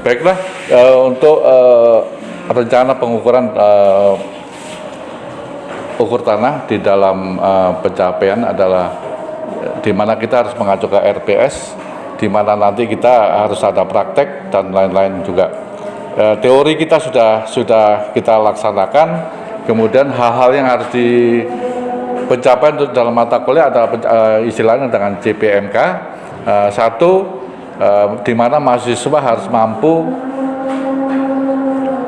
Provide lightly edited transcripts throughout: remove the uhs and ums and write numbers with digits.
Baiklah, untuk rencana pengukuran ukur tanah di dalam pencapaian adalah di mana kita harus mengacu ke RPS, di mana nanti kita harus ada praktek dan lain-lain juga. Teori kita sudah kita laksanakan, kemudian hal-hal yang harus di pencapaian dalam mata kuliah adalah istilahnya dengan CPMK. Satu, di mana mahasiswa harus mampu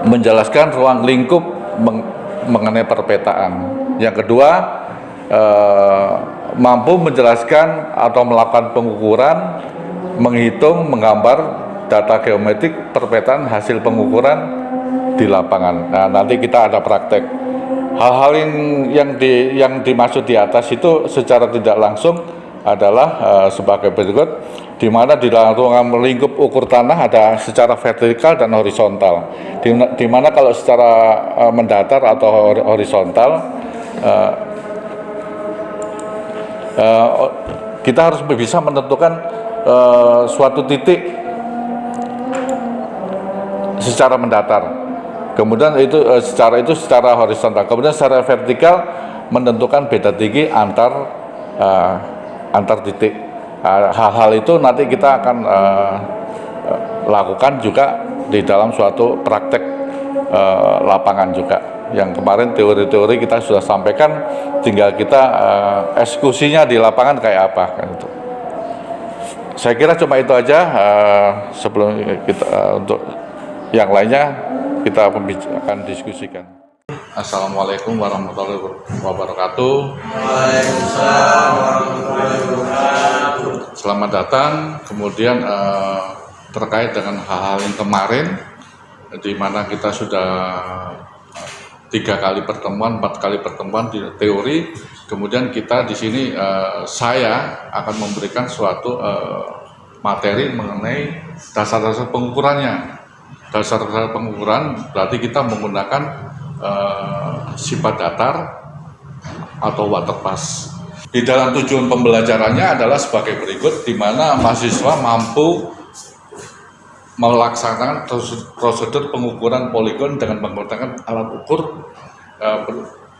menjelaskan ruang lingkup mengenai perpetaan. Yang kedua, mampu menjelaskan atau melakukan pengukuran, menghitung, menggambar data geometrik perpetaan hasil pengukuran di lapangan. Nah, nanti kita ada praktek. Hal-hal yang dimaksud di atas itu secara tidak langsung adalah sebagai berikut, di mana di dalam ruang lingkup ukur tanah ada secara vertikal dan horizontal. Di mana kalau secara mendatar atau horizontal, kita harus bisa menentukan suatu titik secara mendatar. Kemudian secara horizontal. Kemudian secara vertikal menentukan beda tinggi antar titik. Hal-hal itu nanti kita akan lakukan juga di dalam suatu praktek lapangan juga. Yang kemarin teori-teori kita sudah sampaikan, tinggal kita eksekusinya di lapangan kayak apa kan itu. Saya kira cuma itu aja. Sebelum kita untuk yang lainnya kita akan diskusikan. Assalamualaikum warahmatullahi wabarakatuh. Waalaikumsalam warahmatullahi wabarakatuh. Selamat datang. Kemudian terkait dengan hal-hal yang kemarin, di mana kita sudah 3 kali pertemuan, 4 kali pertemuan di teori. Kemudian kita di sini saya akan memberikan suatu materi mengenai dasar-dasar pengukurannya. Dasar-dasar pengukuran berarti kita menggunakan sifat datar atau waterpass. Di dalam tujuan pembelajarannya adalah sebagai berikut, di mana mahasiswa mampu melaksanakan prosedur pengukuran poligon dengan menggunakan alat ukur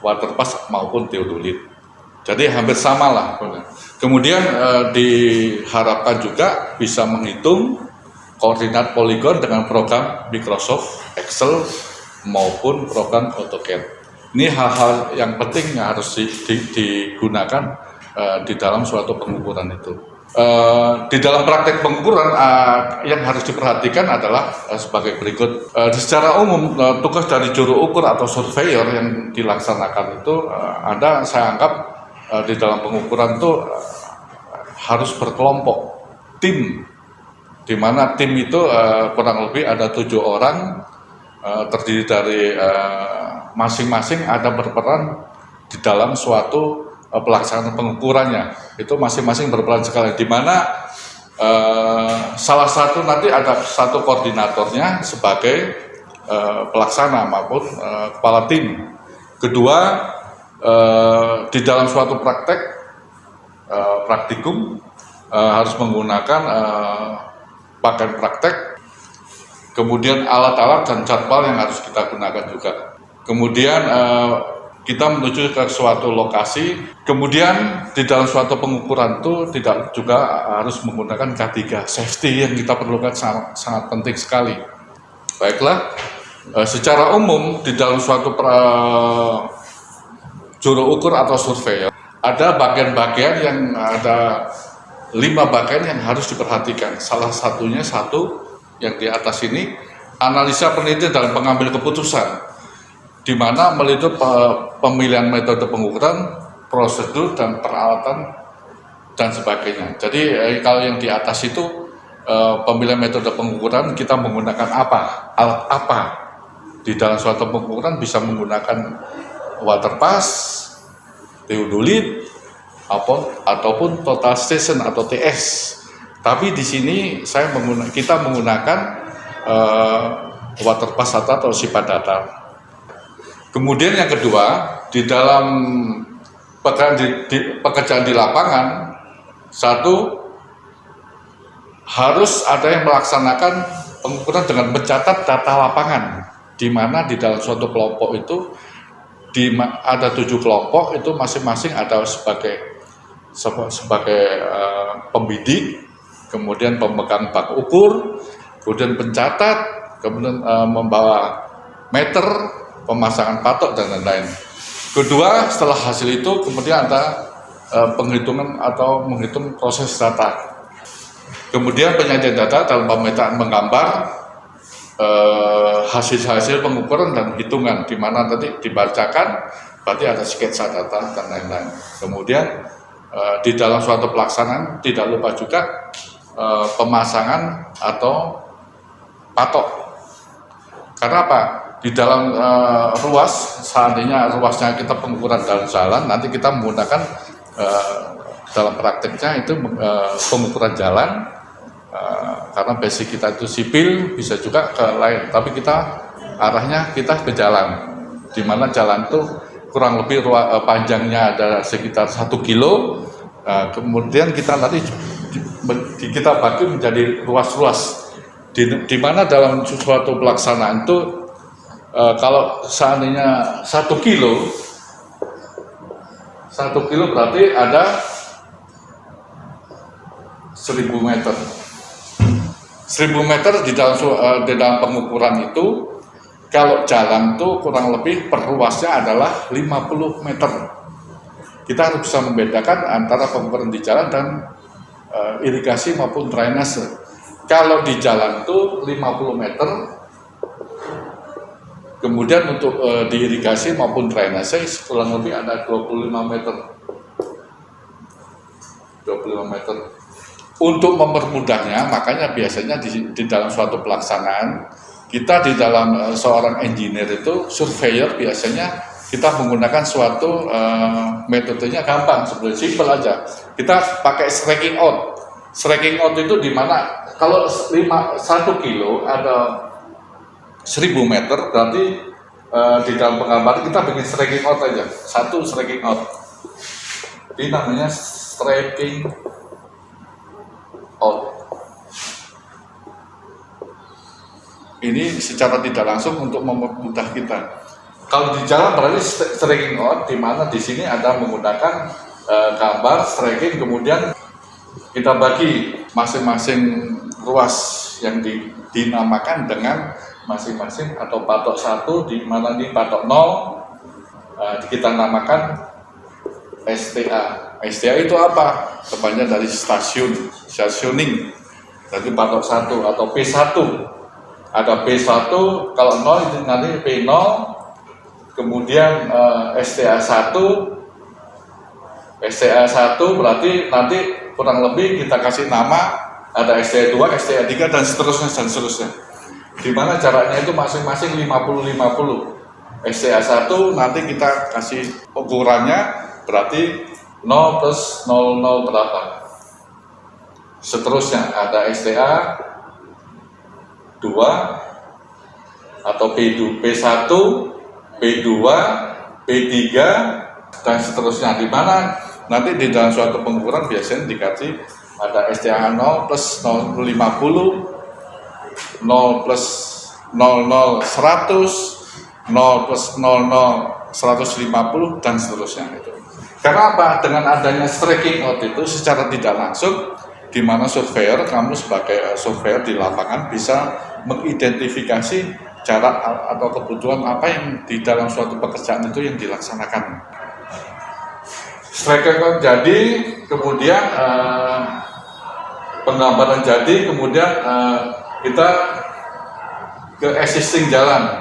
waterpass maupun teodolit. Jadi hampir sama lah. Kemudian diharapkan juga bisa menghitung koordinat poligon dengan program Microsoft Excel maupun program AutoCAD. Ini hal-hal yang penting yang harus digunakan di dalam suatu pengukuran itu. Di dalam praktek pengukuran yang harus diperhatikan adalah sebagai berikut. Secara umum tugas dari juru ukur atau surveyor yang dilaksanakan itu saya anggap di dalam pengukuran itu harus berkelompok, tim. Di mana tim itu kurang lebih ada 7 orang, terdiri dari masing-masing ada berperan di dalam suatu pelaksanaan pengukurannya. Itu masing-masing berperan sekali, di mana salah satu nanti ada satu koordinatornya sebagai pelaksana maupun kepala tim. Kedua, di dalam suatu praktikum harus menggunakan pakaian praktek, kemudian alat-alat dan jadwal yang harus kita gunakan juga. Kemudian kita menuju ke suatu lokasi, kemudian di dalam suatu pengukuran itu tidak juga harus menggunakan K3, safety yang kita perlukan sangat penting sekali. Baiklah, secara umum di dalam suatu juru ukur atau survei ada bagian-bagian yang ada 5 bagian yang harus diperhatikan. Salah satunya yang di atas ini, analisa penelitian dalam pengambil keputusan, di mana melihat pemilihan metode pengukuran, prosedur dan peralatan dan sebagainya. Jadi kalau yang di atas itu pemilihan metode pengukuran, kita menggunakan apa, alat apa. Di dalam suatu pengukuran bisa menggunakan waterpass, teodolit, ataupun total station atau TS. Tapi di sini kita menggunakan waterpass atau sifat datar. Kemudian yang kedua, di dalam pekerjaan di lapangan, satu harus ada yang melaksanakan pengukuran dengan mencatat data lapangan, di mana di dalam suatu kelompok itu ada 7 kelompok itu masing-masing ada sebagai pembidik, kemudian pemegang bak ukur, kemudian pencatat, kemudian membawa meter, pemasangan patok dan lain-lain. Kedua, setelah hasil itu kemudian ada penghitungan atau menghitung proses data. Kemudian penyajian data dalam pemetaan menggambar hasil-hasil pengukuran dan hitungan, di mana tadi dibacakan, berarti ada sketsa data dan lain-lain. Kemudian di dalam suatu pelaksanaan tidak lupa juga pemasangan atau patok. Karena apa? Di dalam ruas, seandainya ruasnya kita pengukuran dalam jalan, nanti kita menggunakan dalam prakteknya itu pengukuran jalan, karena basic kita itu sipil, bisa juga ke lain, tapi kita arahnya kita ke jalan, di mana jalan itu kurang lebih panjangnya ada sekitar 1 kilo, kemudian kita nanti kita bagi menjadi ruas-ruas, di mana dalam suatu pelaksanaan itu kalau seandainya 1 kilo berarti ada 1000 meter. 1000 meter di dalam pengukuran itu, kalau jalan itu kurang lebih per ruasnya adalah 50 meter. Kita harus bisa membedakan antara pengukuran di jalan dan irigasi maupun drainase. Kalau di jalan itu 50 meter, kemudian untuk diirigasi maupun drainase kurang lebih ada 25 meter. 25 meter. Untuk mempermudahnya, makanya biasanya di dalam suatu pelaksanaan, kita di dalam seorang engineer itu, surveyor biasanya kita menggunakan suatu metodenya gampang, sebenarnya simpel aja. Kita pakai striking out. Striking out itu di mana kalau 1 kilo ada 1000 meter, berarti di dalam penggambaran kita bikin striking out aja, 1 striking out. Ini namanya striking out. Ini secara tidak langsung untuk mempermudah kita. Kalau di jalan berarti striking out, di mana di sini ada menggunakan gambar striking, kemudian kita bagi masing-masing ruas yang dinamakan dengan masing-masing atau patok 1, di mana di patok 0 kita namakan STA. STA itu apa? Tepatnya dari stationing. Jadi patok 1 atau P1. Ada P1, kalau 0 itu nanti P0, kemudian STA 1 berarti nanti kurang lebih kita kasih nama, ada STA 2, STA 3 dan seterusnya. Di mana jaraknya itu masing-masing 50-50. STA 1 nanti kita kasih ukurannya berarti 0 plus 00 berapa. Seterusnya ada STA 2 atau P1, P2, P3 dan seterusnya, di mana nanti di dalam suatu pengukuran biasanya dikasih ada STA 0 plus 050, 0 plus 00 100, 0 plus 00 150 dan seterusnya itu. Karena apa? Dengan adanya striking out itu secara tidak langsung, di mana surveyor, kamu sebagai surveyor di lapangan bisa mengidentifikasi jarak atau kebutuhan apa yang di dalam suatu pekerjaan itu yang dilaksanakan. Striking out jadi, kemudian penggambaran jadi, kemudian kita ke existing jalan.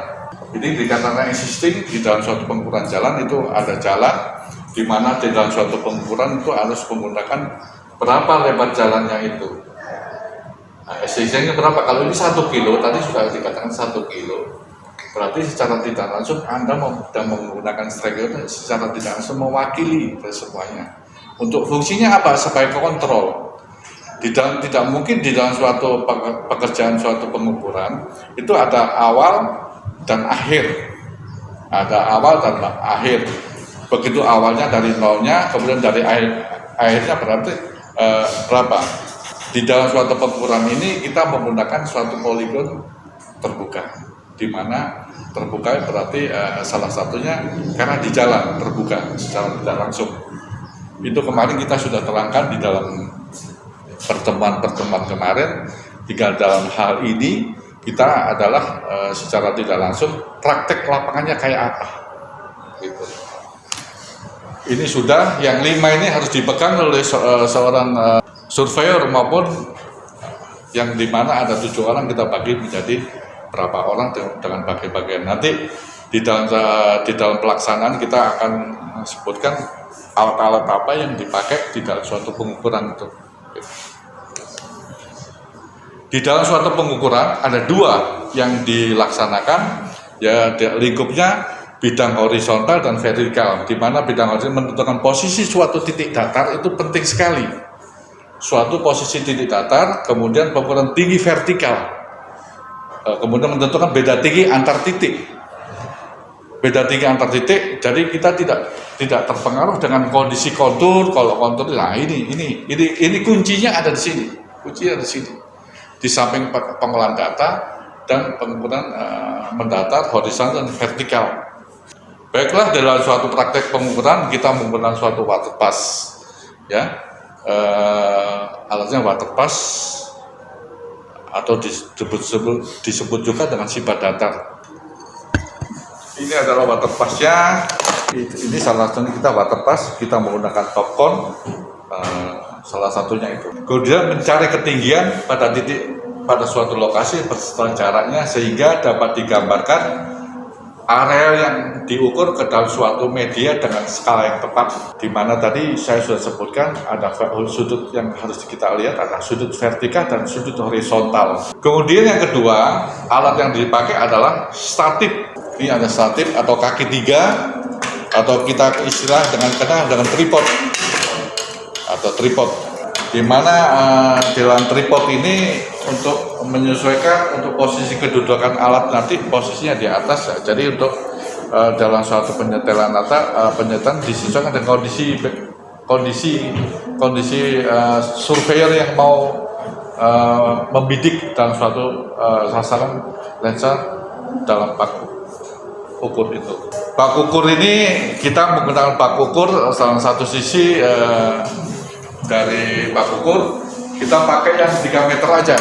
Jadi dikatakan existing di dalam suatu pengukuran jalan itu ada jalan, di mana di dalam suatu pengukuran itu harus menggunakan berapa lebar jalannya itu. Nah, existingnya berapa? Kalau ini 1 kilo, tadi sudah dikatakan 1 kilo. Berarti secara tidak langsung Anda sudah menggunakan striker itu secara tidak langsung mewakili semuanya. Untuk fungsinya apa? Sebagai kontrol. Tidak mungkin di dalam suatu pekerjaan, suatu pengukuran itu ada awal dan akhir. Ada awal dan akhir. Begitu awalnya dari nolnya, kemudian dari akhirnya berarti berapa? di dalam suatu pengukuran ini kita menggunakan suatu poligon terbuka, di mana terbuka berarti salah satunya karena di jalan terbuka secara tidak langsung. Itu kemarin kita sudah terangkan di dalam pertemuan-pertemuan kemarin. Tinggal dalam hal ini kita adalah secara tidak langsung praktek lapangannya kayak apa. Gitu. Ini sudah yang 5 ini harus dipegang oleh seorang surveyor maupun yang dimana ada 7 orang kita bagi menjadi berapa orang dengan bagian-bagian. Nanti di dalam pelaksanaan kita akan sebutkan alat-alat apa yang dipakai di dalam suatu pengukuran itu. Di dalam suatu pengukuran ada 2 yang dilaksanakan, ya lingkupnya bidang horizontal dan vertikal, di mana bidang horizontal menentukan posisi suatu titik datar itu penting sekali. Suatu posisi titik datar, kemudian pengukuran tinggi vertikal, kemudian menentukan beda tinggi antar titik. Beda tinggi antar titik, jadi kita tidak terpengaruh dengan kondisi kontur. Kalau kontur, nah ini kuncinya ada di sini. Kuncinya ada di sini. Di samping pengolahan data dan pengukuran mendatar horizontal dan vertikal. Baiklah, dalam suatu praktek pengukuran kita menggunakan suatu water pass, ya, alatnya water pass atau disebut juga dengan sifat datar. Ini adalah water passnya. Ini salah satunya kita water pass, kita menggunakan topcon, salah satunya itu. Kemudian mencari ketinggian pada suatu lokasi beserta jaraknya sehingga dapat digambarkan area yang diukur ke dalam suatu media dengan skala yang tepat, di mana tadi saya sudah sebutkan ada sudut yang harus kita lihat, ada sudut vertikal dan sudut horizontal. Kemudian yang kedua, alat yang dipakai adalah statif. Ini ada statif atau kaki 3 atau kita istilah kenal dengan tripod atau tripod, di mana dalam tripod ini untuk menyesuaikan untuk posisi kedudukan alat nanti posisinya di atas, ya. Jadi untuk dalam suatu penyetelan data penyetelan disesuaikan dengan kondisi surveyor yang mau membidik dalam suatu sasaran lensa dalam bak ukur itu. Bak ukur ini kita menggunakan bak ukur salah satu sisi dari bak ukur kita pakai yang 3 meter aja.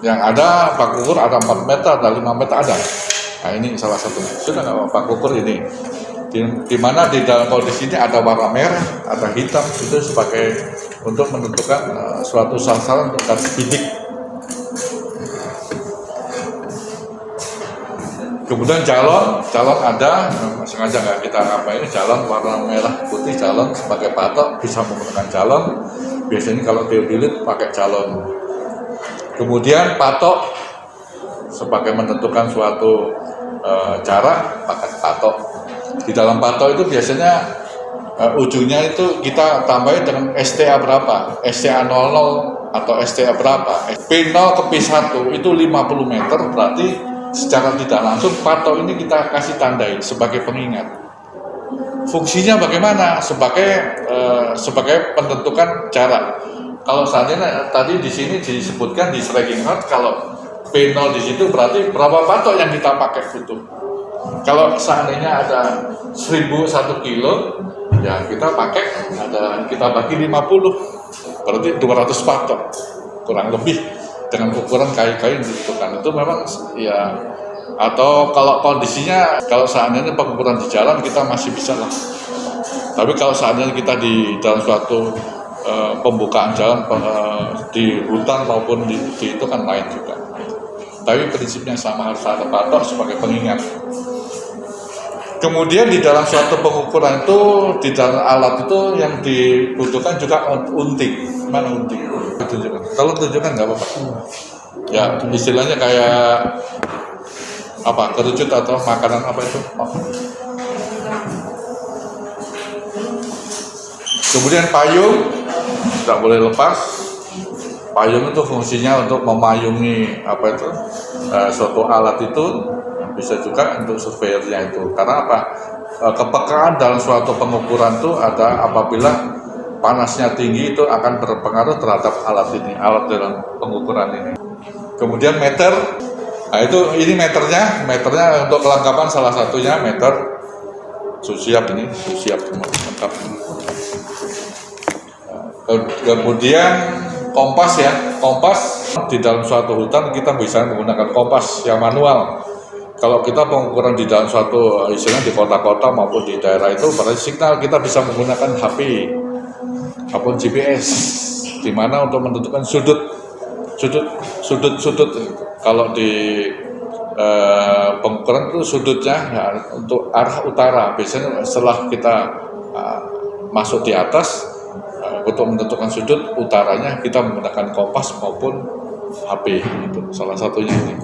Yang ada bak ukur ada 4 meter, ada 5 meter ada. Nah ini salah satunya. Sudah nggak bak ukur ini. Di mana di dalam kondisi ini ada warna merah, ada hitam, itu sebagai untuk menentukan suatu sasaran untuk garis bidik. Kemudian calon ada, sengaja nggak kita ngapain, calon warna merah putih, calon sebagai patok bisa menggunakan calon. Biasanya kalau teodolit pakai calon. Kemudian patok sebagai menentukan suatu jarak pakai patok. Di dalam patok itu biasanya ujungnya itu kita tambahin dengan STA berapa, STA 00 atau STA berapa. P0 ke P1 itu 50 meter, berarti secara tidak langsung patok ini kita kasih tandai sebagai pengingat. Fungsinya bagaimana? Sebagai penentukan jarak. Kalau seandainya tadi di sini disebutkan di striking heart, kalau P0 di situ berarti berapa patok yang kita pakai butuh. Kalau seandainya ada 1.001 kilo, ya kita pakai kita bagi 50, berarti 200 patok kurang lebih dengan ukuran kayu-kayu yang dibutuhkan. Itu memang ya, atau kalau kondisinya kalau seandainya pengukuran di jalan kita masih bisa lah. Tapi kalau seandainya kita di dalam suatu pembukaan jalan di hutan maupun di itu kan lain juga. Tapi prinsipnya sama, harus ada patok sebagai pengingat. Kemudian di dalam suatu pengukuran itu, di dalam alat itu yang dibutuhkan juga unting. Mana unting? Tunjukkan. Kalau tunjukkan nggak apa-apa. Ya, istilahnya kayak apa? Kerucut atau makanan apa itu? Oh. Kemudian payung tidak boleh lepas. Payung itu fungsinya untuk memayungi apa itu suatu alat itu, bisa juga untuk surveyornya itu. Karena apa? Kepekaan dalam suatu pengukuran itu ada apabila panasnya tinggi itu akan berpengaruh terhadap alat ini, alat dalam pengukuran ini. Kemudian meter, nah ini meternya untuk kelengkapan salah satunya meter, siap lengkap. Kemudian kompas di dalam suatu hutan kita bisa menggunakan kompas yang manual. Kalau kita pengukuran di dalam suatu istilahnya di kota-kota maupun di daerah itu pada signal kita bisa menggunakan HP ataupun GPS di mana untuk menentukan sudut. Kalau di pengukuran itu sudutnya untuk arah utara. Biasanya setelah kita masuk di atas untuk menentukan sudut utaranya kita menggunakan kompas maupun HP, itu salah satunya ini.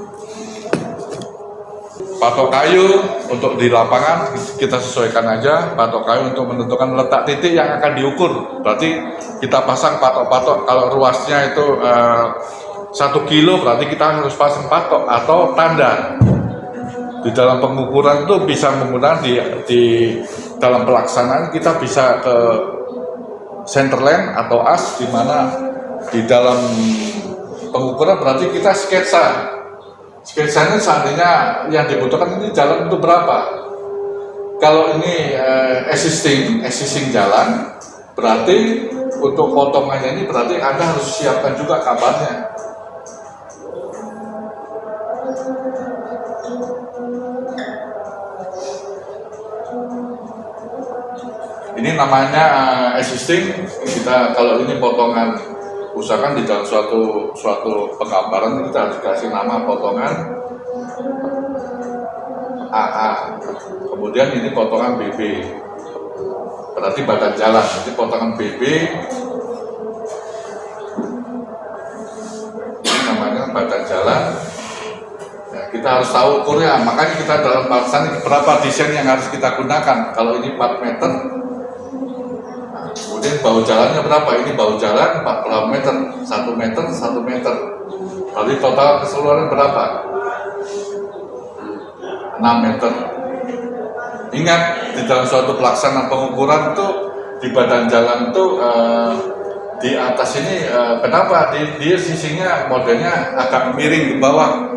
Patok kayu untuk di lapangan kita sesuaikan aja, patok kayu untuk menentukan letak titik yang akan diukur. Berarti kita pasang patok-patok, kalau ruasnya itu 1 kilo berarti kita harus pasang patok atau tanda. Di dalam pengukuran itu bisa menggunakan di dalam pelaksanaan kita bisa ke centerline atau as, di mana di dalam pengukuran berarti kita sketsa. Sketsanya seandainya yang dibutuhkan ini jalan untuk berapa? Kalau ini existing jalan, berarti untuk potongannya ini berarti Anda harus siapkan juga kabarnya. Ini namanya existing. Kita kalau ini potongan, usahakan di dalam suatu penggambaran kita harus kasih nama potongan AA. Kemudian ini potongan BB. Berarti badan jalan. Ini potongan BB. Ini namanya badan jalan. Ya, kita harus tahu ukurnya. Makanya kita dalam pelaksanaan berapa desain yang harus kita gunakan. Kalau ini 4 meter. Kemudian bahu jalannya berapa? Ini bahu jalan 40 meter, 1 meter, 1 meter. Berarti total keseluruhan berapa? 6 meter. Ingat, di dalam suatu pelaksanaan pengukuran itu di badan jalan itu di atas ini kenapa? Dia sisinya modelnya agak miring ke bawah.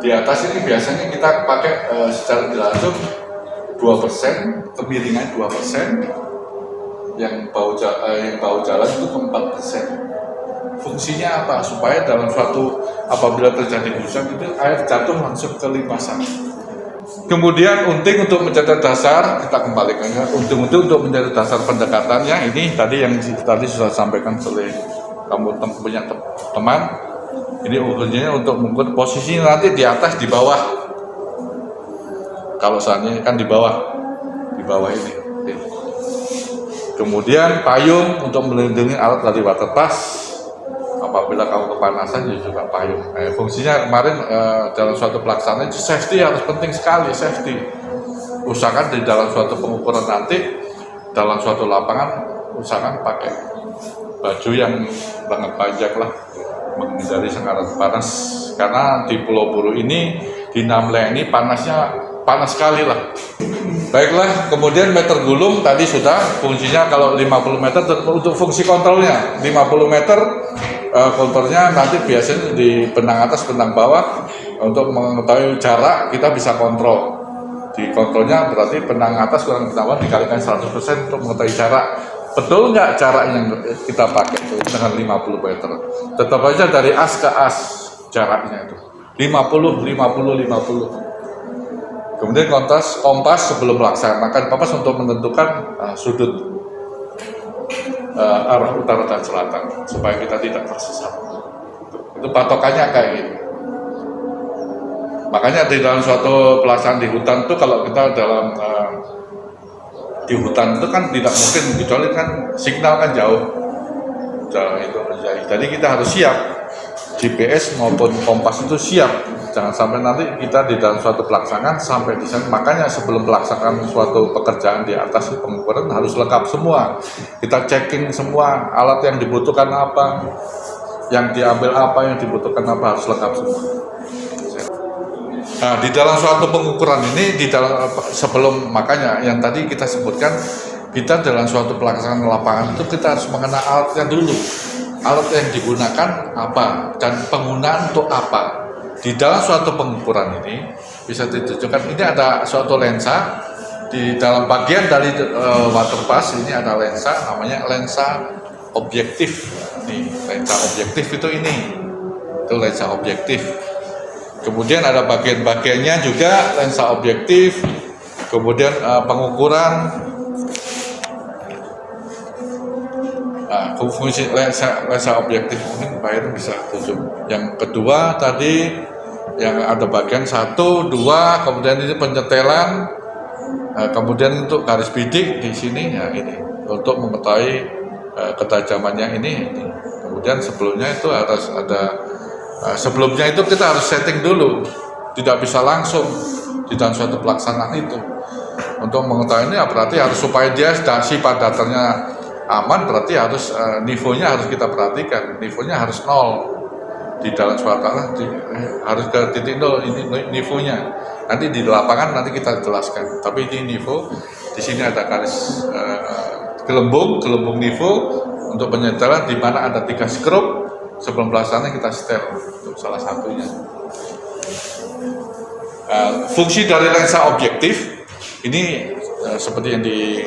Di atas ini biasanya kita pakai secara langsung 2%, kemiringan 2%. Yang bau jalan itu ke 4%. Fungsinya apa? Supaya dalam suatu apabila terjadi hujan itu air jatuh langsung ke limpasan. Kemudian unting untuk mencatat dasar, kita kembalikan ya. Unting untuk mencatat dasar pendekatannya ini tadi yang tadi sudah sampaikan oleh kamu punya teman. Ini ukurnya untuk mengukur posisinya nanti di atas di bawah. Kalau seandainya kan di bawah ini. Kemudian payung untuk melindungi alat dari waterpass. Apabila kamu kepanasan juga payung. Fungsinya kemarin dalam suatu pelaksanaan safety harus penting sekali, safety. Usahakan di dalam suatu pengukuran nanti dalam suatu lapangan usahakan pakai baju yang lengan panjang lah, menghindari sengatan panas. Karena di Pulau Buru ini di Namleng ini panas sekali lah. Baiklah, kemudian meter gulung tadi sudah fungsinya kalau 50 meter untuk fungsi kontrolnya 50 meter kontrolnya nanti biasanya di benang atas benang bawah untuk mengetahui jarak kita bisa kontrol. Di kontrolnya berarti benang atas kurang benang bawah dikalikan 100% untuk mengetahui jarak. Betul nggak jarak yang kita pakai itu dengan 50 meter? Tetap aja dari as ke as jaraknya itu 50. Kemudian kompas sebelum melaksanakan kompas untuk menentukan sudut arah utara dan selatan supaya kita tidak tersesat. Itu patokannya kayak gitu. Makanya di dalam suatu pelaksanaan di hutan itu kalau kita dalam di hutan itu kan tidak mungkin kecuali kan signal kan jauh itu. Jadi kita harus siap. GPS maupun kompas itu siap, jangan sampai nanti kita di dalam suatu pelaksanaan sampai di sana. Makanya sebelum pelaksanaan suatu pekerjaan di atas pengukuran harus lengkap semua. Kita checking semua alat yang dibutuhkan apa, yang diambil apa, yang dibutuhkan apa, harus lengkap semua. Nah, di dalam suatu pengukuran ini, di dalam sebelum makanya yang tadi kita sebutkan kita dalam suatu pelaksanaan lapangan itu kita harus mengenal alatnya dulu. Alat yang digunakan apa dan penggunaan untuk apa. Di dalam suatu pengukuran ini bisa ditunjukkan ini ada suatu lensa di dalam bagian dari waterpass ini ada lensa namanya lensa objektif. Nih, lensa objektif itu lensa objektif. Kemudian ada bagian-bagiannya juga lensa objektif. Kemudian pengukuran fungsi lensa objektif ini Pak Heru bisa tunjuk. Yang kedua tadi yang ada bagian 1, 2, kemudian ini penyetelan, kemudian untuk garis bidik di sini ya ini untuk mengetahui ketajamannya ini. Kemudian sebelumnya itu harus ada sebelumnya itu kita harus setting dulu, tidak bisa langsung di dalam suatu pelaksanaan itu. Untuk mengetahui ini ya berarti harus supaya dia sifat datarnya aman, berarti harus nivonya harus kita perhatikan, nivonya harus 0 di dalam suatu harus ke titik 0 ini nivonya. Nanti di lapangan nanti kita jelaskan. Tapi ini nivo di sini ada garis gelembung nivo untuk penyetelan di mana ada 3 skrup sebelum pelaksanaan kita setel untuk salah satunya. Fungsi dari lensa objektif ini seperti yang di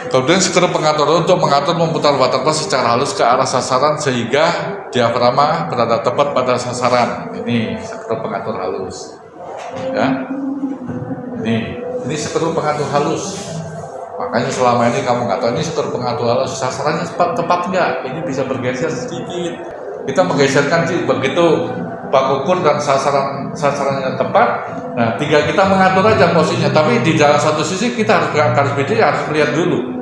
kemudian skrup pengatur untuk mengatur memutar waterpass secara halus ke arah sasaran sehingga diafragma berada tepat pada sasaran. Ini skrup pengatur halus. Ya. Ini skrup pengatur halus. Makanya selama ini kamu nggak tahu ini skrup pengatur halus sasarannya tepat nggak? Ini bisa bergeser sedikit. Kita menggeserkan sih begitu bak ukur dan sasarannya tepat. Nah, tinggal kita mengatur aja posisinya. Tapi di dalam satu sisi kita harus garis bidik harus melihat dulu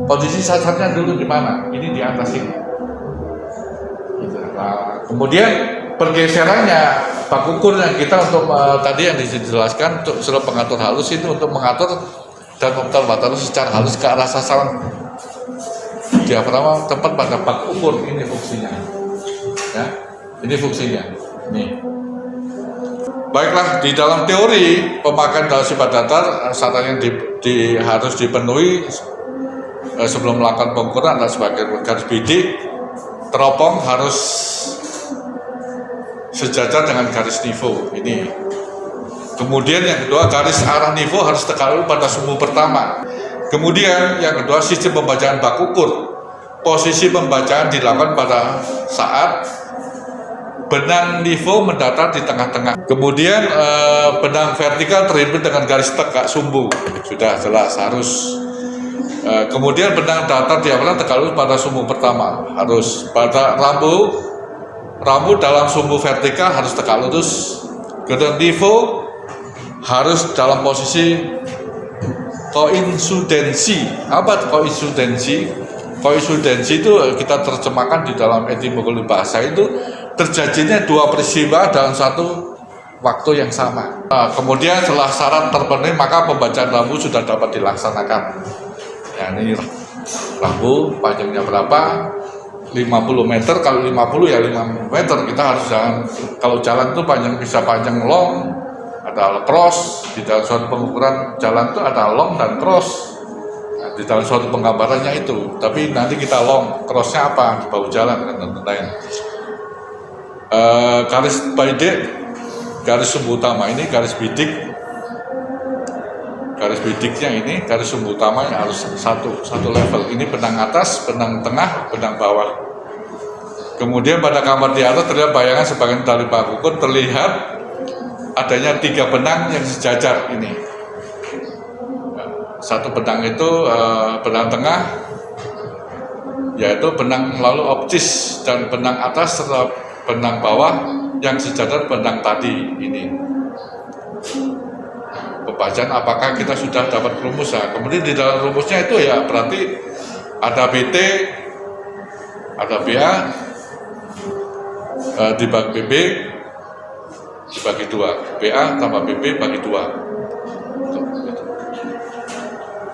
posisi sasarannya dulu di mana. Ini di atas ini. Nah, kemudian pergeserannya bak ukurnya kita untuk tadi yang dijelaskan untuk skrup pengatur halus itu untuk mengatur dan memutar waterpass secara halus ke arah sasaran diafragma tepat pada bak ukur. Ini fungsinya. Ya, ini fungsinya. Nih. Baiklah, di dalam teori pemakaian dalam sifat datar syarat yang harus dipenuhi sebelum melakukan pengukuran adalah sebagai garis bidik teropong harus sejajar dengan garis nivo ini. Kemudian yang kedua garis arah nivo harus tegak pada sumbu pertama. Kemudian yang kedua sistem pembacaan bak ukur. Posisi pembacaan dilakukan pada saat benang nivo mendatar di tengah-tengah. Kemudian benang vertikal terimpit dengan garis tegak sumbu. Sudah jelas harus. Kemudian benang datar diafragma tegak lurus pada sumbu pertama. Harus pada rambu dalam sumbu vertikal harus tegak lurus. Kemudian nivo harus dalam posisi koinsidensi. Apa koinsidensi? Koinsidensi itu kita terjemahkan di dalam etimologi bahasa itu terjadinya dua peristiwa dalam satu waktu yang sama. Nah, kemudian setelah syarat terpenuhi maka pembacaan rambu sudah dapat dilaksanakan. Ya, ini rambu panjangnya berapa? 50 meter, kalau 50 ya 5 meter. Kita harus kalau jalan itu bisa panjang long, ada cross. Di dalam suatu pengukuran jalan itu ada long dan cross. Nah, di dalam suatu penggambarannya itu, tapi nanti kita long, crossnya apa? Di bahu jalan dan lain-lain. Garis bidik, garis sumbu utama ini garis bidik. Garis bidiknya ini garis sumbu utama yang harus satu level. Ini benang atas, benang tengah, benang bawah. Kemudian pada gambar di atas terlihat bayangan sebagian tali bak ukur, terlihat adanya 3 benang yang sejajar ini. Satu benang itu benang tengah, yaitu benang lalu optis, dan benang atas serta benang bawah yang sejajar benang tadi ini. Pembacaan apakah kita sudah dapat rumus ya? Kemudian di dalam rumusnya itu ya berarti ada BT, ada BA dibagi BB dibagi 2, BA tambah BB bagi 2.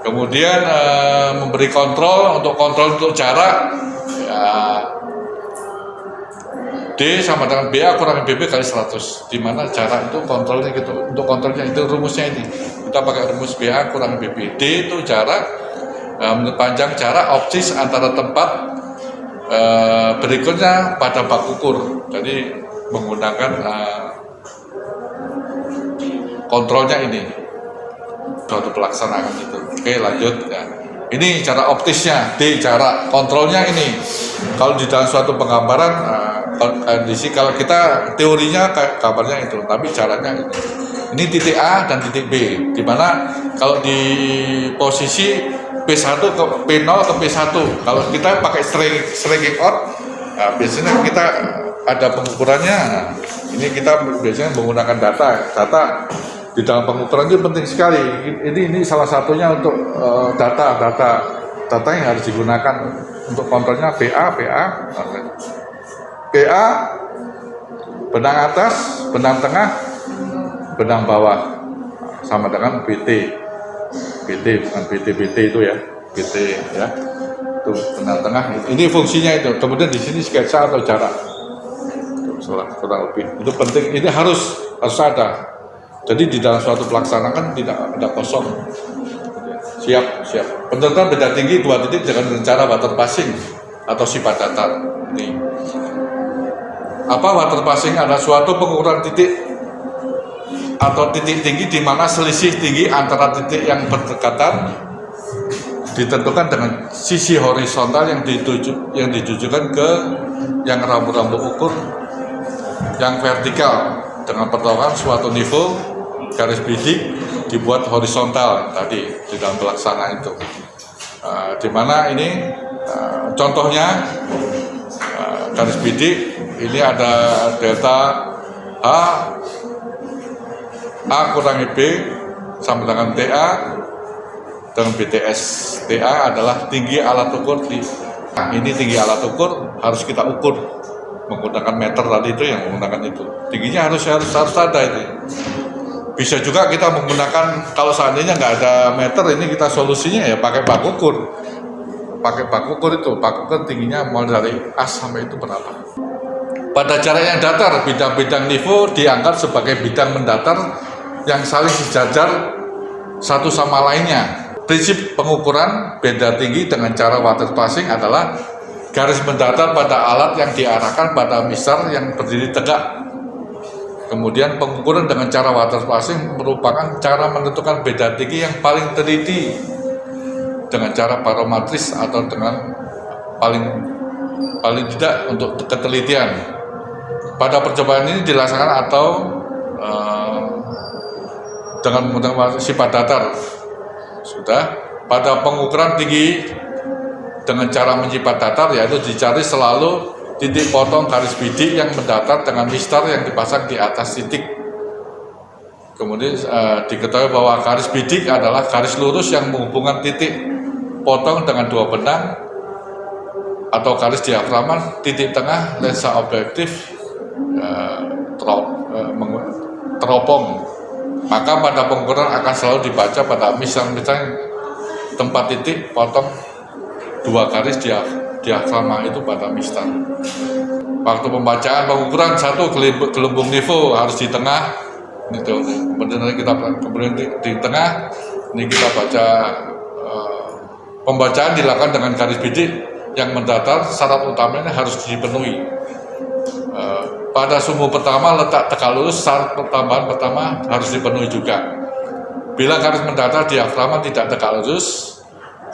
Kemudian memberi kontrol untuk jarak ya, D sama dengan BA kurang BB kali 100, di mana jarak itu kontrolnya gitu. Untuk kontrolnya itu rumusnya ini, kita pakai rumus BA kurang BB. D itu jarak memperpanjang jarak optis antara tempat berikutnya pada bak ukur. Jadi menggunakan kontrolnya ini suatu pelaksanaan itu. Oke, lanjut ya. Ini cara optisnya, D cara kontrolnya ini. Kalau di dalam suatu penggambaran kondisi, kalau kita teorinya gambarnya itu, tapi caranya ini. Ini titik A dan titik B, di mana kalau di posisi P1 ke P0 ke P1, kalau kita pakai stringing out, biasanya kita ada pengukurannya. Ini kita biasanya menggunakan data di dalam pengukuran itu penting sekali. Ini salah satunya untuk data yang harus digunakan untuk kontrolnya. PA benang atas, benang tengah, benang bawah, sama dengan BT bukan BT itu ya, BT ya, itu benang tengah. Ini fungsinya itu. Kemudian di sini sketsa atau jarak, kurang lebih itu penting. Ini harus ada. Jadi di dalam suatu pelaksanaan tidak ada kosong. Siap. Penentuan beda tinggi dua titik dengan cara water passing atau sifat datar. Ini apa water passing? Ada suatu pengukuran titik atau titik tinggi di mana selisih tinggi antara titik yang berdekatan ditentukan dengan sisi horizontal yang ditujukan ke yang rambu-rambu ukur yang vertikal dengan pertolongan suatu nivo garis bidik dibuat horizontal tadi di dalam pelaksanaan itu. Di mana ini contohnya garis bidik ini ada delta H A kurangi B sama dengan TA dengan BTS. TA adalah tinggi alat ukur ini tinggi alat ukur harus kita ukur menggunakan meter tadi itu, yang menggunakan itu tingginya harus ada itu. Bisa juga kita menggunakan, kalau seandainya nggak ada meter, ini kita solusinya ya pakai bak ukur. Itu bak ukur tingginya mulai dari A sampai itu berapa. Pada jarak yang datar, bidang-bidang nivo dianggap sebagai bidang mendatar yang saling sejajar satu sama lainnya. Prinsip pengukuran beda tinggi dengan cara water passing adalah garis mendatar pada alat yang diarahkan pada misar yang berdiri tegak. Kemudian pengukuran dengan cara water passing merupakan cara menentukan beda tinggi yang paling teliti dengan cara barometris atau dengan paling tidak untuk ketelitian. Pada percobaan ini dilaksanakan atau dengan menggunakan sifat datar. Sudah. Pada pengukuran tinggi dengan cara menyifat datar, yaitu dicari selalu titik potong garis bidik yang mendatar dengan mistar yang dipasang di atas titik. Kemudian diketahui bahwa garis bidik adalah garis lurus yang menghubungkan titik potong dengan dua benang atau garis diafragma titik tengah lensa objektif teropong. Maka pada pengukuran akan selalu dibaca pada misal-misal tempat titik potong dua garis diafragma itu pada mistar. Waktu pembacaan pengukuran satu gelembung nivo harus di tengah, itu. Kemudian di tengah ini kita baca. Pembacaan dilakukan dengan garis bidik yang mendatar. Syarat utamanya harus dipenuhi. Pada sumbu pertama letak tegak lurus, syarat pertambahan pertama harus dipenuhi juga. Bila garis mendatar diafragma tidak tegak lurus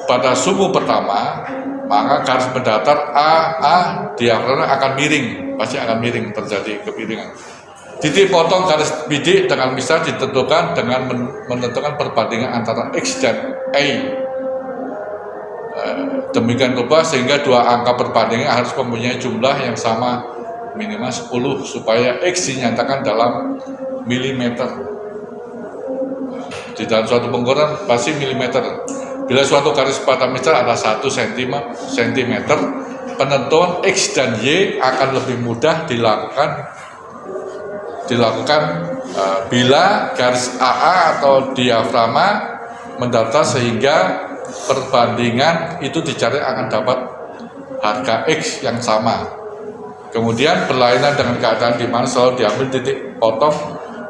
pada sumbu pertama, maka garis mendatar A diafragma akan miring, pasti akan miring, terjadi kemiringan. Titik potong garis bidik dengan misal ditentukan dengan menentukan perbandingan antara X dan Y. Demikian rupa sehingga dua angka perbandingan harus mempunyai jumlah yang sama, minimal 10, supaya X dinyatakan dalam milimeter. Di dalam suatu pengukuran pasti milimeter. Bila suatu garis pada misal ada 1 cm, penentuan X dan Y akan lebih mudah dilakukan bila garis AA atau diafragma mendatar sehingga perbandingan itu dicari akan dapat harga X yang sama. Kemudian berlainan dengan keadaan di mana selalu diambil titik potong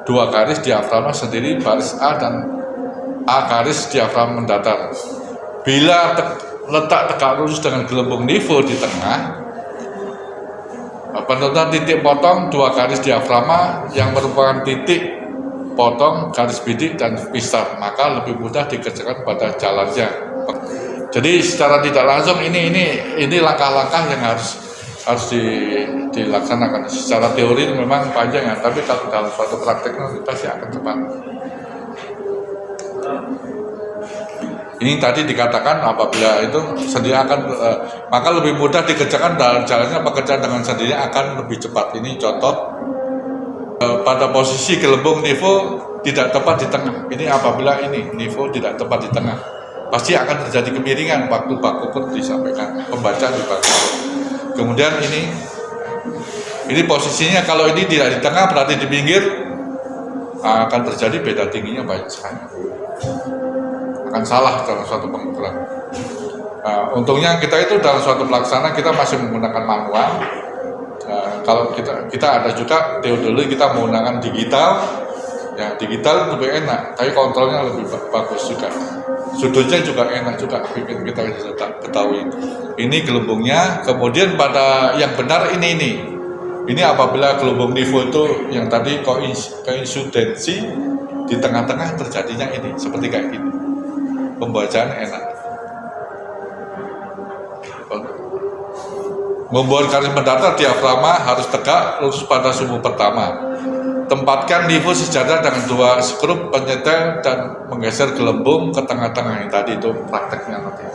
dua garis diafragma sendiri, baris A dan A garis diafragma mendatar. Bila letak tegak lurus dengan gelembung nivo di tengah, penentuan titik potong 2 garis diafragma yang merupakan titik potong garis bidik dan pisar, maka lebih mudah dikerjakan pada jalannya. Jadi secara tidak langsung ini langkah-langkah yang harus dilaksanakan. Secara teori memang panjang ya, tapi kalau dalam suatu prakteknya pasti akan cepat. Ini tadi dikatakan apabila itu sendiri akan maka lebih mudah dikerjakan dalam jalannya, pekerjaan dengan sendirinya akan lebih cepat. Ini contoh pada posisi gelembung nivo tidak tepat di tengah. Ini apabila ini nivo tidak tepat di tengah, pasti akan terjadi kemiringan waktu baku pun disampaikan pembacaan di baku. Kemudian ini posisinya kalau ini tidak di tengah berarti di pinggir, akan terjadi beda tingginya banyak sekali. Akan salah dalam suatu pengukuran. Untungnya kita itu dalam suatu pelaksana kita masih menggunakan manual. Kalau kita ada juga teori kita menggunakan digital, ya digital lebih enak, tapi kontrolnya lebih bagus juga. Sudutnya juga enak juga, bikin kita bisa ketahui. Ini gelembungnya, kemudian pada yang benar ini apabila gelembung nivo itu yang tadi koinsidensi di tengah-tengah terjadinya ini seperti kayak gini. Pembacaan enak. Membuat garis mendatar diafragma harus tegak lurus pada sumbu pertama. Tempatkan nivo sejajar dengan 2 skrup penyetel dan menggeser gelembung ke tengah-tengah. Yang tadi itu prakteknya nanti.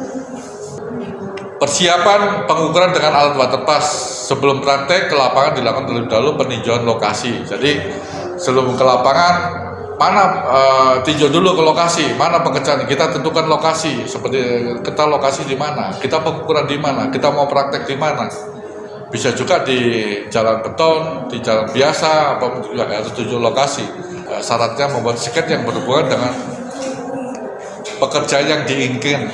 Persiapan pengukuran dengan alat waterpass. Sebelum praktek ke lapangan dilakukan terlebih dahulu peninjauan lokasi. Jadi sebelum ke lapangan tinjau dulu ke lokasi, mana pekerjaan, kita tentukan lokasi, seperti kita lokasi di mana, kita pengukuran di mana, kita mau praktek di mana. Bisa juga di jalan beton, di jalan biasa, apa juga harus tujuh lokasi. Syaratnya membuat sket yang berhubungan dengan pekerjaan yang diinginkan,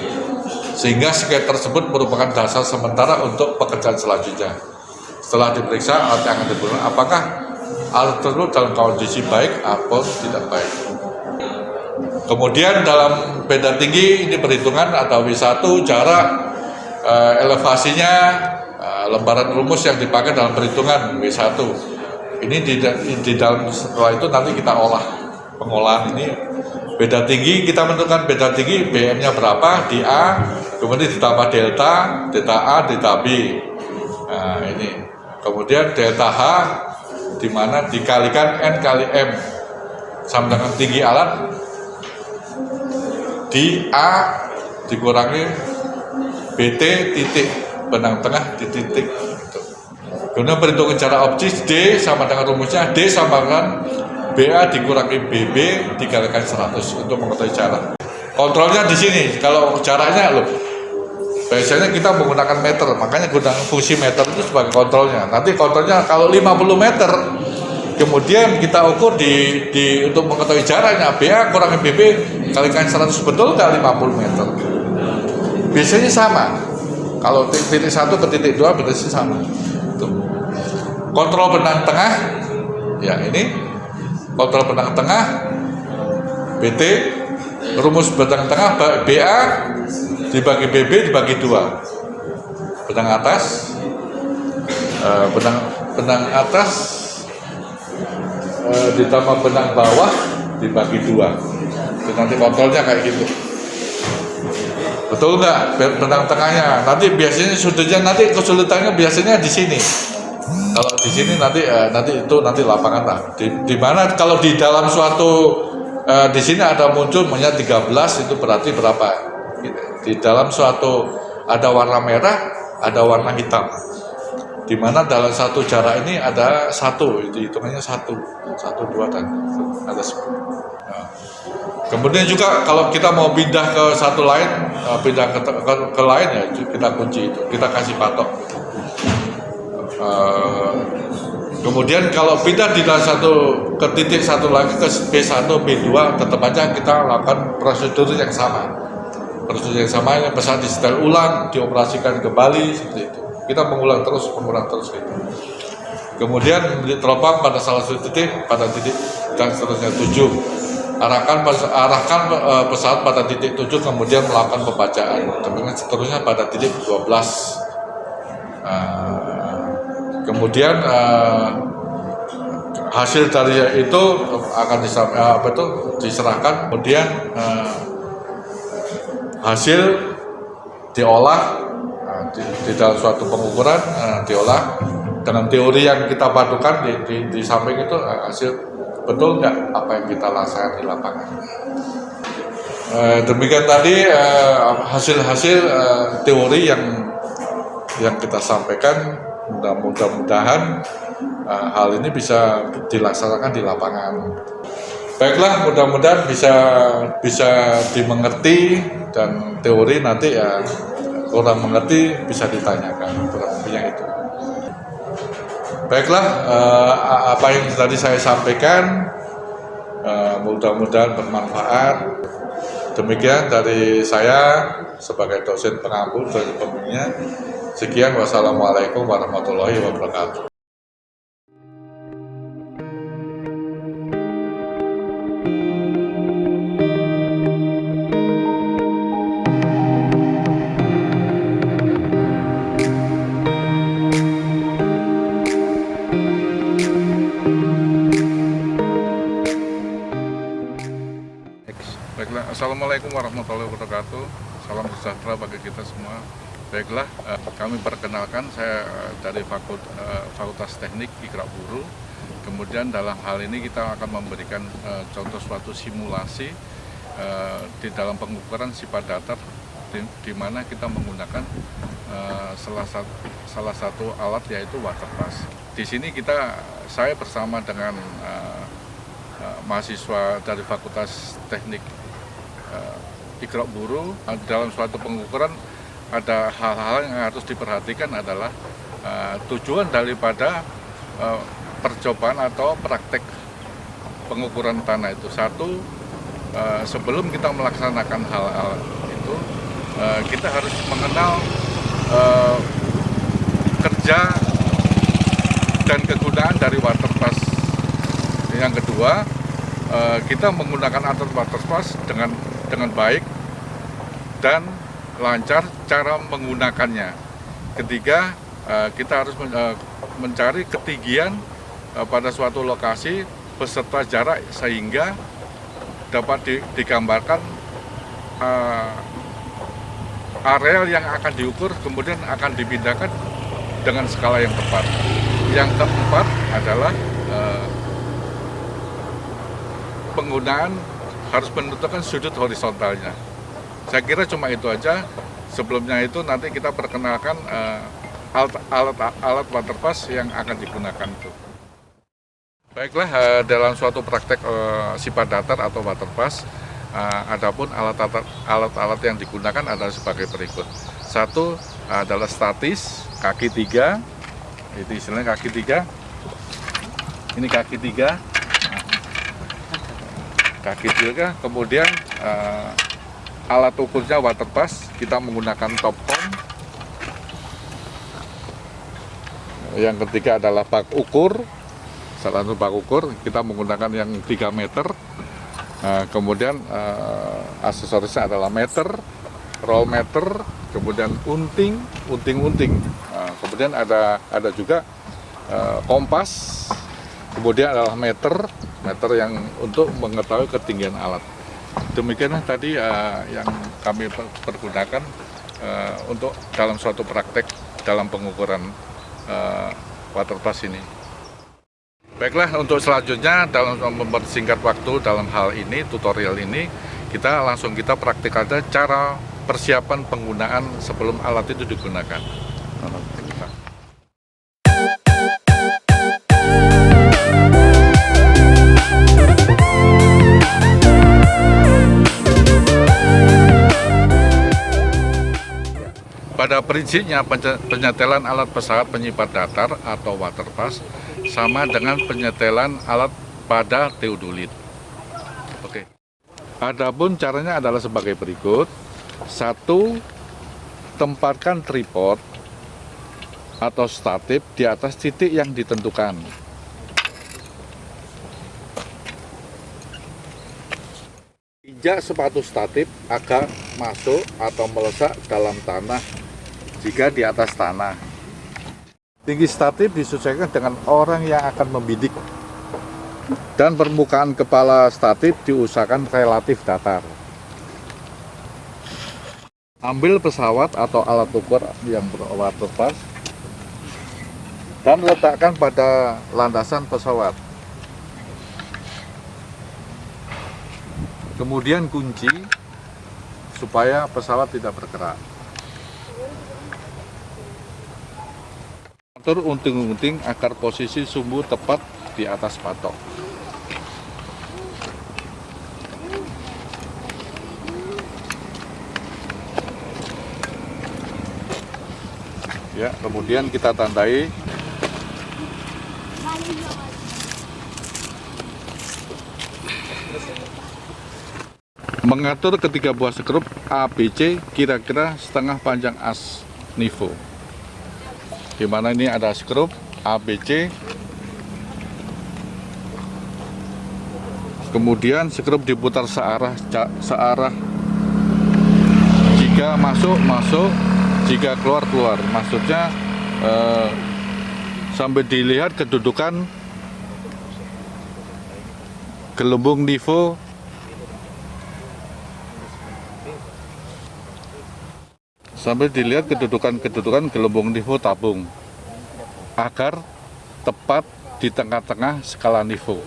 sehingga sket tersebut merupakan dasar sementara untuk pekerjaan selanjutnya. Setelah diperiksa alat yang digunakan, apakah alat tersebut dalam kondisi baik atau tidak baik. Kemudian dalam beda tinggi ini perhitungan ada W1 jarak, elevasinya, lembaran rumus yang dipakai dalam perhitungan W1. Ini di dalam setelah itu nanti kita pengolahan ini beda tinggi, kita menentukan beda tinggi BM-nya berapa di A, kemudian ditambah delta A, delta B. Nah, ini. Kemudian delta H di mana dikalikan N kali M sama dengan tinggi alat di A dikurangi BT titik benang tengah di titik. Kemudian perhitungan cara optis D sama dengan rumusnya D sama dengan BA dikurangi BB dikalikan 100 untuk mengetahui jarak. Kontrolnya di sini. Kalau jaraknya biasanya kita menggunakan meter, makanya gunakan fungsi meter itu sebagai kontrolnya. Nanti kontrolnya kalau 50 meter, kemudian kita ukur untuk mengetahui jaraknya BA kurangi BB kalikan 100, betul nggak 50 meter? Biasanya sama. Kalau titik 1 ke titik 2 biasanya sama. Tuh. Kontrol benang tengah, ya ini kontrol benang tengah BT, rumus benang tengah BA dibagi BB dibagi 2, benang atas benang atas ditambah benang bawah dibagi 2. Jadi nanti kontrolnya kayak gitu, betul nggak benang tengahnya? Nanti biasanya sudutnya nanti kesulitannya biasanya di sini. Kalau di sini nanti lapangan lah. Di mana kalau di dalam suatu di sini ada muncul punya 13 itu berarti berapa? Di dalam suatu ada warna merah, ada warna hitam. Di mana dalam satu jarak ini ada 1, itu hitungannya 1, 2 dan ada 10. Nah. Kemudian juga kalau kita mau pindah ke satu lain, pindah ke lain ya kita kunci itu, kita kasih patok. Kemudian kalau pindah di dalam ke titik satu lagi ke B1, B2, tetap aja kita lakukan prosedur yang sama. Prosedur yang sama yang bisa disetel ulang, dioperasikan kembali seperti itu. Kita mengulang terus gitu. Kemudian teropong pada salah satu titik, pada titik dan seterusnya 7. arahkan pesawat pada titik 7 kemudian melakukan pembacaan. Kemudian seterusnya pada titik 12. Kemudian hasil dari itu akan diserahkan. Kemudian hasil diolah di dalam suatu pengukuran, diolah dengan teori yang kita padukan di samping itu hasil betul nggak apa yang kita laksanakan di lapangan. Demikian tadi hasil-hasil teori yang kita sampaikan. Mudah-mudahan hal ini bisa dilaksanakan di lapangan. Baiklah, mudah-mudahan bisa dimengerti, dan teori nanti ya kurang mengerti bisa ditanyakan, kurang lebihnya itu. Baiklah, apa yang tadi saya sampaikan mudah-mudahan bermanfaat. Demikian dari saya sebagai dosen pengampu dari pembimbingnya. Sekian, wassalamualaikum warahmatullahi wabarakatuh. Baiklah, assalamualaikum warahmatullahi wabarakatuh. Salam sejahtera bagi kita semua. Baiklah, kami perkenalkan, saya dari Fakultas Teknik Ikra Buru. Kemudian dalam hal ini kita akan memberikan contoh suatu simulasi di dalam pengukuran sifat datar, di mana kita menggunakan salah satu alat, yaitu waterpass. Di sini saya bersama dengan mahasiswa dari Fakultas Teknik Ikra Buru. Dalam suatu pengukuran ada hal-hal yang harus diperhatikan, adalah tujuan daripada percobaan atau praktek pengukuran tanah itu. Satu, sebelum kita melaksanakan hal-hal itu, kita harus mengenal kerja dan kegunaan dari waterpass. Yang kedua, kita menggunakan alat waterpass dengan baik dan lancar cara menggunakannya. Ketiga, kita harus mencari ketinggian pada suatu lokasi beserta jarak, sehingga dapat digambarkan areal yang akan diukur, kemudian akan dipindahkan dengan skala yang tepat. Yang keempat adalah penggunaan harus menentukan sudut horizontalnya. Saya kira cuma itu aja. Sebelumnya itu nanti kita perkenalkan alat waterpass yang akan digunakan itu. Baiklah, dalam suatu praktek sifat datar atau waterpass, adapun alat-alat yang digunakan adalah sebagai berikut. Satu adalah statis, kaki 3, itu istilahnya kaki 3. Ini kaki 3. Kaki 3, kemudian alat ukurnya waterpass, kita menggunakan topcon. Yang ketiga adalah bak ukur, salah satu bak ukur kita menggunakan yang 3 meter. Kemudian aksesorisnya adalah meter, roll meter, kemudian unting. Kemudian ada juga kompas, kemudian adalah meter yang untuk mengetahui ketinggian alat. Demikianlah tadi yang kami pergunakan untuk dalam suatu praktek dalam pengukuran waterpass ini. Baiklah, untuk selanjutnya dalam mempersingkat waktu dalam hal ini, tutorial ini, kita praktik aja cara persiapan penggunaan sebelum alat itu digunakan. Pada prinsipnya, penyetelan alat pesawat penyipat datar atau waterpass sama dengan penyetelan alat pada teodolit. Oke. Adapun caranya adalah sebagai berikut. 1. Tempatkan tripod atau statif di atas titik yang ditentukan. Injak sepatu statif agak masuk atau melesak dalam tanah jika di atas tanah. Tinggi statif disesuaikan dengan orang yang akan membidik. Dan permukaan kepala statif diusahakan relatif datar. Ambil pesawat atau alat ukur yang waterpass dan letakkan pada landasan pesawat. Kemudian kunci supaya pesawat tidak bergerak. Atur unting-unting agar posisi sumbu tepat di atas patok. Ya, kemudian kita tandai. Mengatur ketiga buah skrup ABC kira-kira setengah panjang as nivo. Di mana ini ada skrup ABC. Kemudian skrup diputar searah. Jika masuk, jika keluar. Maksudnya sampai dilihat kedudukan gelembung nivo gelembung nivo tabung agar tepat di tengah-tengah skala nivo.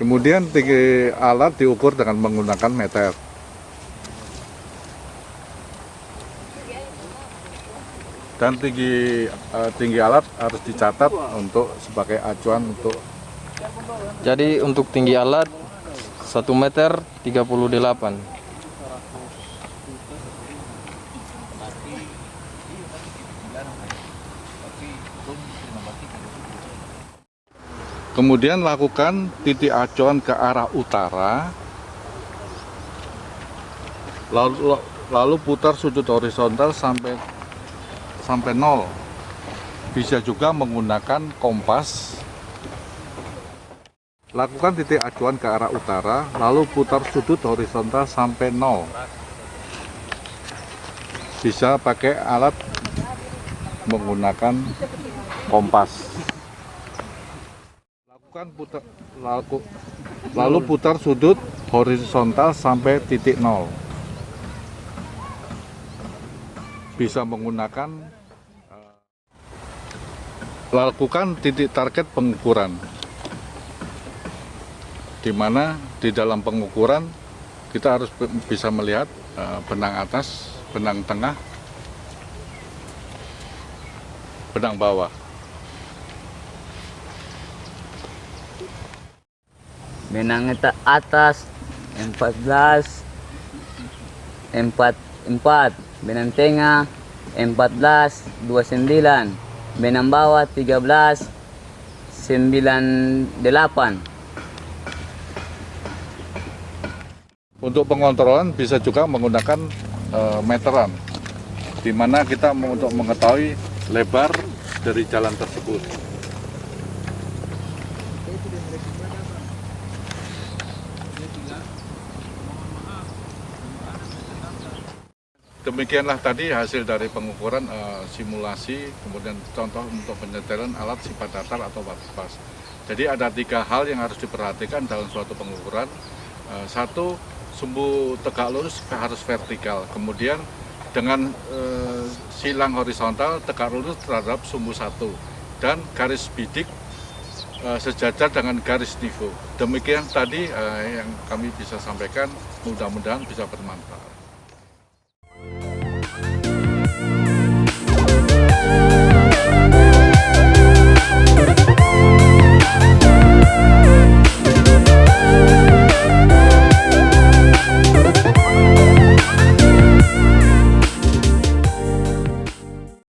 Kemudian tinggi alat diukur dengan menggunakan meter. Dan tinggi alat harus dicatat untuk sebagai acuan untuk. Jadi untuk tinggi alat 1 meter 38. Kemudian lakukan titik acuan ke arah utara, lalu putar sudut horizontal sampai 0. Bisa juga menggunakan kompas. Lakukan titik acuan ke arah utara, lalu putar sudut horizontal sampai 0. Bisa pakai alat menggunakan kompas. Lalu putar sudut horizontal sampai titik 0. Bisa menggunakan lakukan titik target pengukuran, di mana di dalam pengukuran kita harus bisa melihat benang atas, benang tengah, benang bawah. Benang atas 14 44, benang tengah 14 29, benang bawah 13 98. Untuk pengontrolan bisa juga menggunakan meteran, di mana kita untuk mengetahui lebar dari jalan tersebut. Demikianlah tadi hasil dari pengukuran simulasi, kemudian contoh untuk penyetelan alat sifat datar atau waterpass. Jadi ada 3 hal yang harus diperhatikan dalam suatu pengukuran. Satu, sumbu tegak lurus harus vertikal. Kemudian dengan silang horizontal tegak lurus terhadap sumbu 1 dan garis bidik sejajar dengan garis nivo. Demikian tadi yang kami bisa sampaikan, mudah-mudahan bisa bermanfaat.